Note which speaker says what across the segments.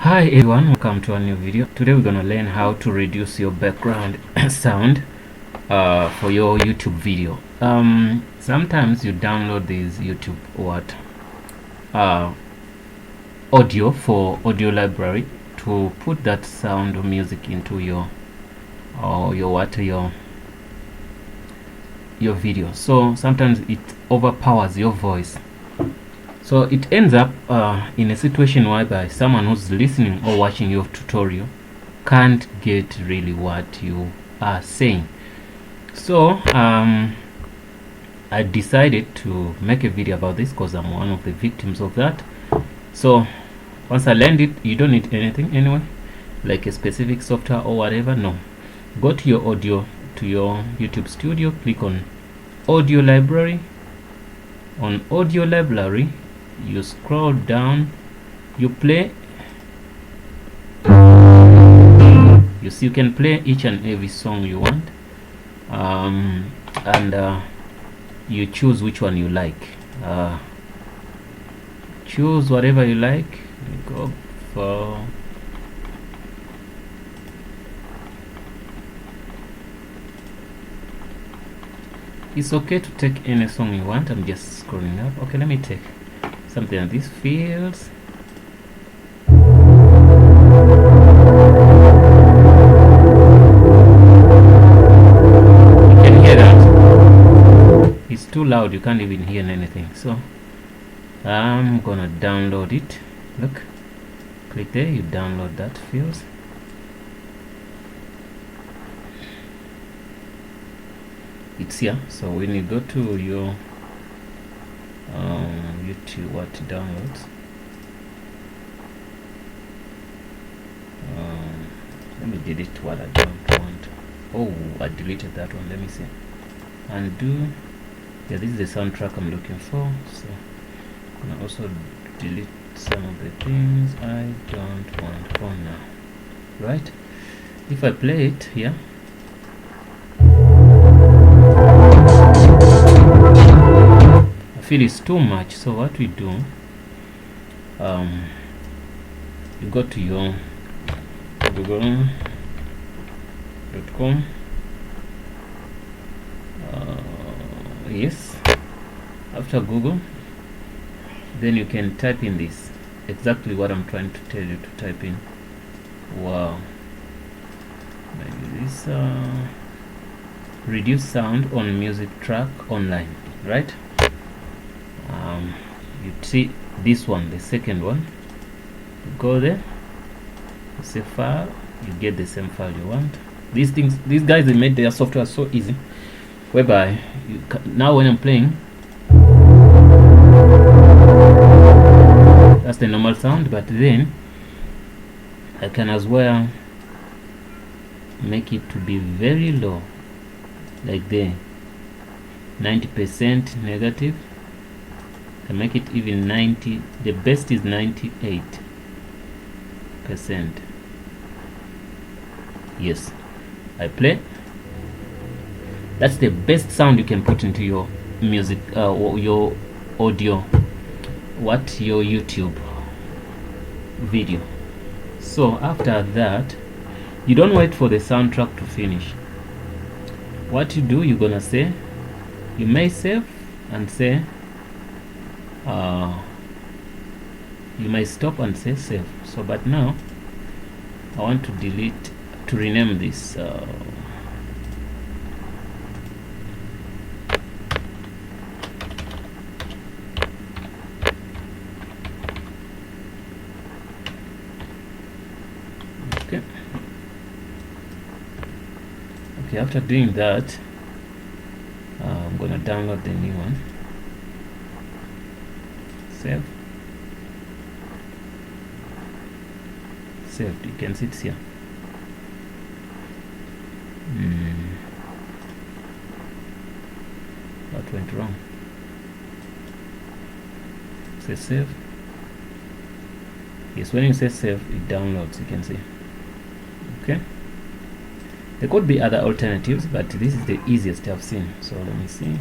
Speaker 1: Hi everyone, welcome to a new video. Today we're gonna learn how to reduce your background sound for your YouTube video. Sometimes you download these YouTube audio for audio library to put that sound or music into your video. So sometimes it overpowers your voice. So it ends up in a situation whereby someone who's listening or watching your tutorial can't get really what you are saying. So I decided to make a video about this because I'm one of the victims of that. So once I learned it, you don't need anything anyway, like a specific software or whatever. No, go to your YouTube studio, click on audio library. On audio library, you scroll down, you play, you see you can play each and every song you want, and you choose which one you like. Choose whatever you like. Go for it's okay to take any song you want. I'm just scrolling up. Okay, let me take something like this. Feels. You can hear that. It's too loud, you can't even hear anything. So I'm gonna download it. Look, click there, you download that. Feels. It's here. So when you go to your YouTube downloads, let me delete what I don't want. Oh, I deleted that one. Let me see. Undo. Yeah, this is the soundtrack I'm looking for. So I'm gonna also delete some of the things I don't want for now. Right? If I play it here, feel it's too much. So what we do, you go to your google.com, yes, after Google, then you can type in this, exactly what I'm trying to tell you to type in. Wow, maybe this reduce sound on music track online, right? You see this one, the second one, you go there, you say file, you get the same file you want. These guys, they made their software so easy, whereby now when I'm playing, that's the normal sound, but then I can as well make it to be very low, like the 90% negative. I make it even 90. The best is 98%. Yes, I play. That's the best sound you can put into your music, your audio, your YouTube video. So after that, you don't wait for the soundtrack to finish. What you do, you're gonna say, you may save and say, you may stop and say save. So but now I want to rename this okay, after doing that, I'm gonna download the new one. Save. Saved. You can see it here. What went wrong? Say save. Yes, when you say save, it downloads. You can see. Okay. There could be other alternatives, but this is the easiest I've seen. So let me see.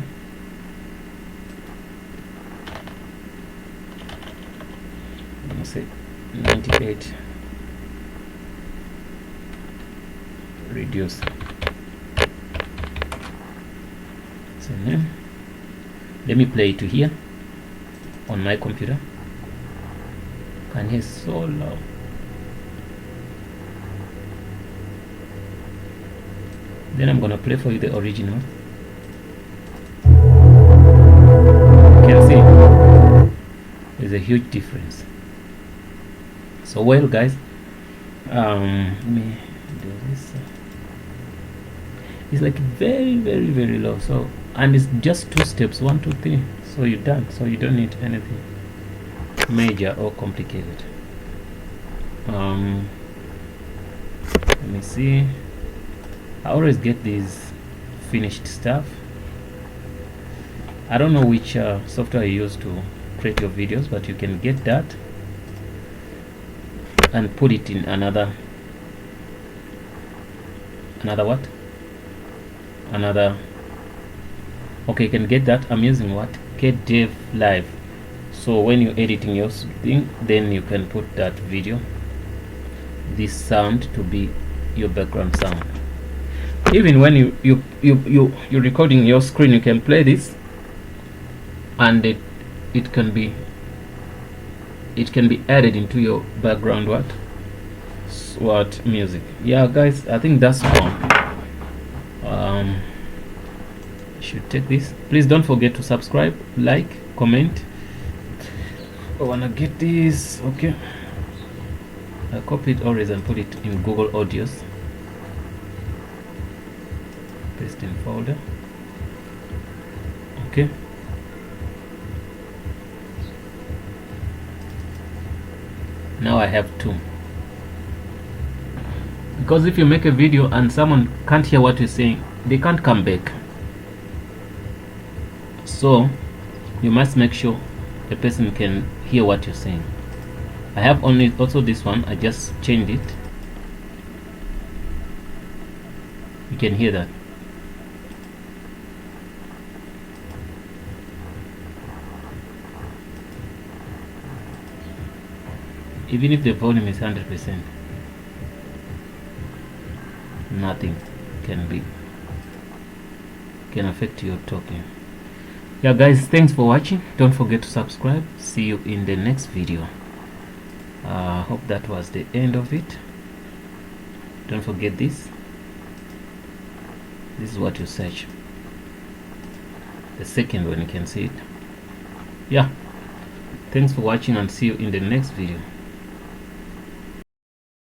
Speaker 1: Say 98 reduce. So now let me play it to here on my computer. Can hear so loud. Then I'm gonna play for you the original. You can see there's a huge difference. So well guys, let me do this. It's like very low. So, and it's just 2 steps, 1 2 3, so you're done. So you don't need anything major or complicated. Let me see. I always get these finished stuff. I don't know which software you use to create your videos, but you can get that and put it in another what? Okay, you can get that. I'm using what? KDev Live. So when you're editing your thing, then you can put that video, this sound, to be your background sound. Even when you're recording your screen, you can play this, and it can be added into your background what music. Yeah guys, I think that's all. Should take this. Please don't forget to subscribe, like, comment. I wanna get this. Okay, I copy it always and put it in Google Audios. Paste in folder. Okay, now I have 2, because if you make a video and someone can't hear what you're saying, they can't come back. So you must make sure the person can hear what you're saying. I have also this one. I just changed it. You can hear that. Even if the volume is 100%, nothing can affect your talking. Yeah guys, thanks for watching. Don't forget to subscribe. See you in the next video. Hope that was the end of it. Don't forget this is what you search, the second one. You can see it. Yeah, thanks for watching and see you in the next video.